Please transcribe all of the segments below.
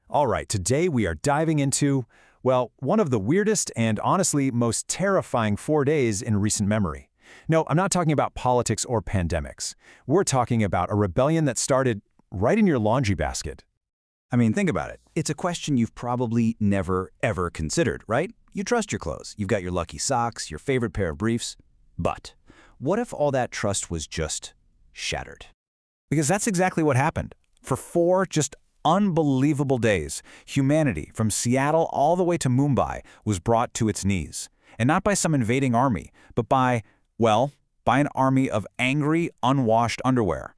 All right, today we are diving into, well, one of the weirdest and honestly most terrifying 4 days in recent memory. No, I'm not talking about politics or pandemics. We're talking about a rebellion that started right in your laundry basket. I mean, think about it. It's a question you've probably never, ever considered, right? You trust your clothes. You've got your lucky socks, your favorite pair of briefs. But what if all that trust was just shattered? Because that's exactly what happened. For 4 just unbelievable days, humanity, from Seattle all the way to Mumbai, was brought to its knees. And not by some invading army, but by an army of angry, unwashed underwear.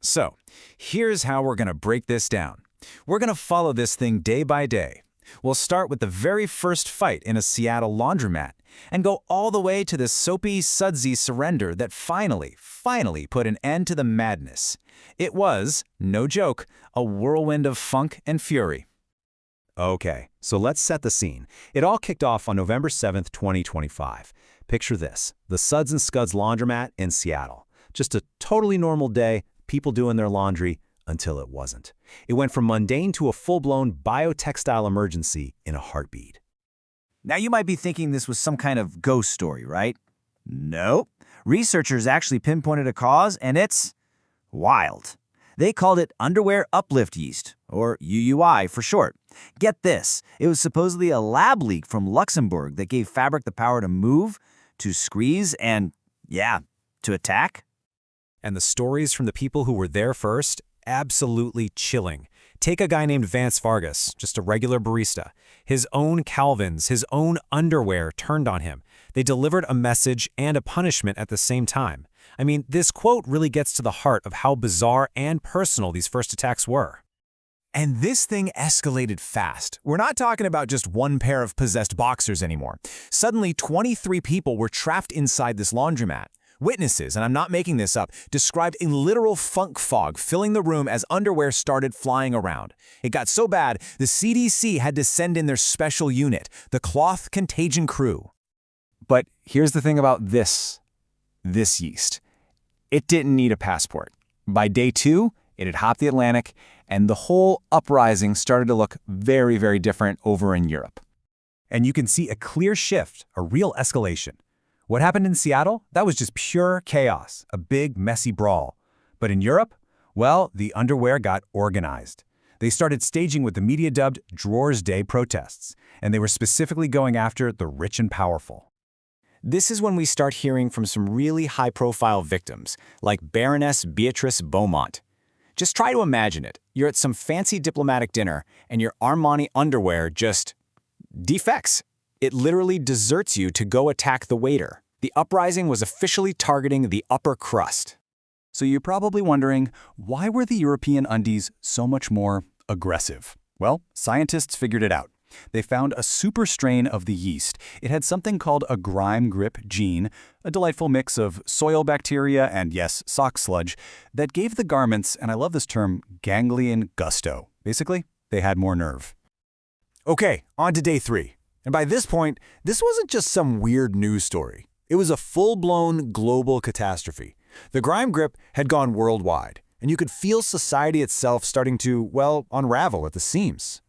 So, here's how we're going to break this down. We're going to follow this thing day by day. We'll start with the very first fight in a Seattle laundromat and go all the way to the soapy, sudsy surrender that finally put an end to the madness. It was, no joke, a whirlwind of funk and fury. Okay, so let's set the scene. It all kicked off on November 7th, 2025. Picture this, the Suds and Scuds laundromat in Seattle. Just a totally normal day, people doing their laundry, until it wasn't. It went from mundane to a full-blown biotextile emergency in a heartbeat. Now you might be thinking this was some kind of ghost story, right? Nope. Researchers actually pinpointed a cause, and it's wild. They called it underwear uplift yeast, or UUI for short. Get this, it was supposedly a lab leak from Luxembourg that gave fabric the power to move, to squeeze, and, to attack. And the stories from the people who were there first, absolutely chilling. Take a guy named Vance Vargas, just a regular barista. His own Calvins, his own underwear turned on him. They delivered a message and a punishment at the same time. I mean, this quote really gets to the heart of how bizarre and personal these first attacks were. And this thing escalated fast. We're not talking about just one pair of possessed boxers anymore. Suddenly, 23 people were trapped inside this laundromat. Witnesses, and I'm not making this up, described a literal funk fog filling the room as underwear started flying around. It got so bad, the CDC had to send in their special unit, the Cloth Contagion Crew. But here's the thing about this yeast. It didn't need a passport. By day 2, it had hopped the Atlantic, and the whole uprising started to look very, very different over in Europe. And you can see a clear shift, a real escalation. What happened in Seattle? That was just pure chaos, a big, messy brawl. But in Europe, well, the underwear got organized. They started staging what the media dubbed Drawers Day protests, and they were specifically going after the rich and powerful. This is when we start hearing from some really high-profile victims, like Baroness Beatrice Beaumont. Just try to imagine it. You're at some fancy diplomatic dinner, and your Armani underwear just defects. It literally deserts you to go attack the waiter. The uprising was officially targeting the upper crust. So you're probably wondering, why were the European undies so much more aggressive? Well, scientists figured it out. They found a super strain of the yeast. It had something called a grime grip gene, a delightful mix of soil bacteria and, yes, sock sludge, that gave the garments, and I love this term, ganglion gusto. Basically, they had more nerve. Okay, on to day 3. And by this point, this wasn't just some weird news story. It was a full-blown global catastrophe. The grime grip had gone worldwide, and you could feel society itself starting to, unravel at the seams.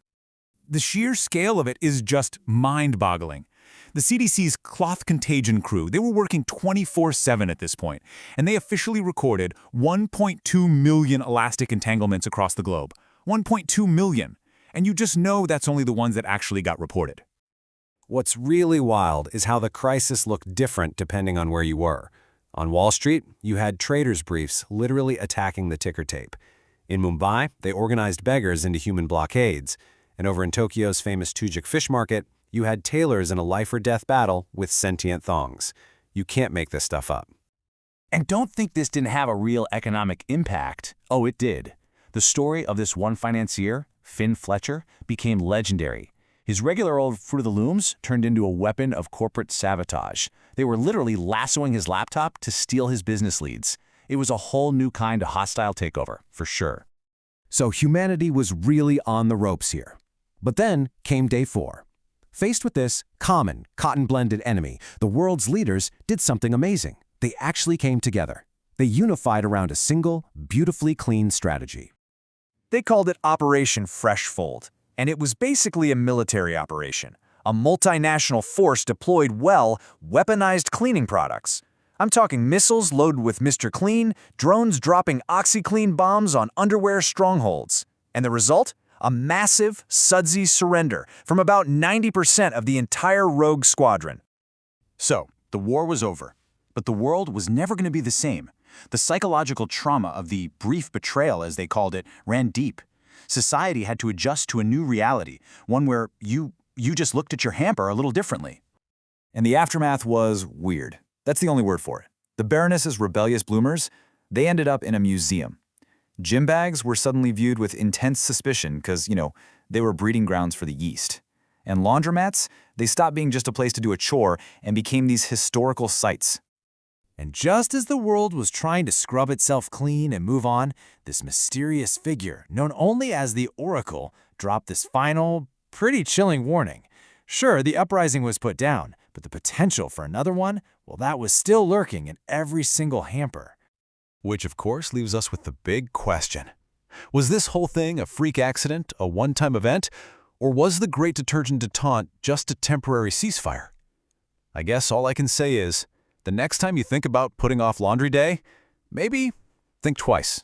The sheer scale of it is just mind-boggling. The CDC's Cloth Contagion Crew, they were working 24/7 at this point, and they officially recorded 1.2 million elastic entanglements across the globe. 1.2 million. And you just know that's only the ones that actually got reported. What's really wild is how the crisis looked different depending on where you were. On Wall Street, you had traders' briefs literally attacking the ticker tape. In Mumbai, they organized beggars into human blockades. And over in Tokyo's famous Tujik fish market, you had tailors in a life-or-death battle with sentient thongs. You can't make this stuff up. And don't think this didn't have a real economic impact. Oh, it did. The story of this one financier, Finn Fletcher, became legendary. His regular old Fruit of the Looms turned into a weapon of corporate sabotage. They were literally lassoing his laptop to steal his business leads. It was a whole new kind of hostile takeover, for sure. So humanity was really on the ropes here. But then came day 4. Faced with this common, cotton-blended enemy, the world's leaders did something amazing. They actually came together. They unified around a single, beautifully clean strategy. They called it Operation Freshfold, and it was basically a military operation. A multinational force deployed weaponized cleaning products. I'm talking missiles loaded with Mr. Clean, drones dropping OxyClean bombs on underwear strongholds. And the result? A massive, sudsy surrender from about 90% of the entire rogue squadron. So, the war was over, but the world was never going to be the same. The psychological trauma of the brief betrayal, as they called it, ran deep. Society had to adjust to a new reality, one where you just looked at your hamper a little differently. And the aftermath was weird. That's the only word for it. The Baroness's rebellious bloomers, they ended up in a museum. Gym bags were suddenly viewed with intense suspicion because, they were breeding grounds for the yeast. And laundromats, they stopped being just a place to do a chore and became these historical sites. And just as the world was trying to scrub itself clean and move on, this mysterious figure, known only as the Oracle, dropped this final, pretty chilling warning. Sure, the uprising was put down, but the potential for another one, well, that was still lurking in every single hamper. Which, of course, leaves us with the big question. Was this whole thing a freak accident, a one-time event, or was the Great Detergent Detente just a temporary ceasefire? I guess all I can say is, the next time you think about putting off laundry day, maybe think twice.